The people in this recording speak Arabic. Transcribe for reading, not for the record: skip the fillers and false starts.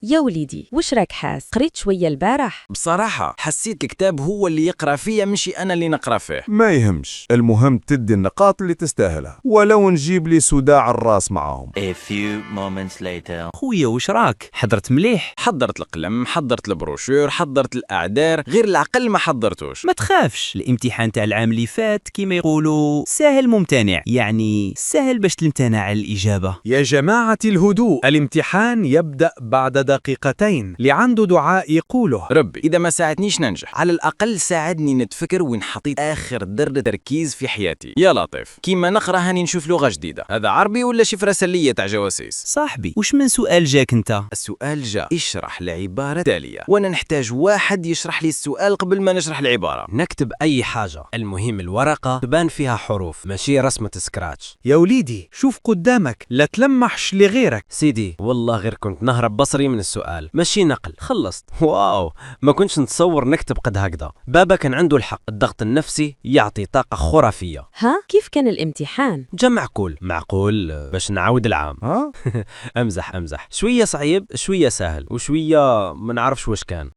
يا وليدي وش راك حاس؟ قريت شوية البارح؟ بصراحة حسيت الكتاب هو اللي يقرأ فيا مشي أنا اللي نقرأ فيه. ما يهمش، المهم تدي النقاط اللي تستاهلها، ولو نجيب لي صداع الراس معاهم. A few moments later. خويا وش راك؟ حضرت مليح؟ حضرت القلم، حضرت البروشور، حضرت الأعذار، غير العقل ما حضرتوش. ما تخافش، الامتحان تاع العام اللي فات كيما يقولوا سهل ممتنع، يعني سهل باش تمتنع على الإجابة. يا جماعة الهدوء، الامتحان يبدأ بعد دقيقتين. اللي عنده دعاء يقوله. ربي إذا ما ساعدنيش ننجح، على الأقل ساعدني نتفكر وين حطيت آخر درجة تركيز في حياتي. يا لطيف، كيما نقرأ هاني نشوف لغة جديدة، هذا عربي ولا شفرة سلية تاع جواسيس؟ صاحبي وش من سؤال جاك انت؟ السؤال جاء اشرح العبارة التالية، وأنا نحتاج واحد يشرح لي السؤال قبل ما نشرح العبارة. نكتب أي حاجة، المهم الورقة تبان فيها حروف ماشي رسمة سكراتش. يا وليدي شوف قدامك، لا تلمحش لغيرك. سيدي والله غير كنت نهرب بصري من السؤال ماشي نقل. خلصت. واو، ما كنتش نتصور نكتب قد هكذا. بابا كان عنده الحق، الضغط النفسي يعطي طاقة خرافية. ها كيف كان الامتحان؟ جمع معقول باش نعاود العام. ها؟ امزح شوية صعيب شوية سهل وشوية ما نعرفش واش كان.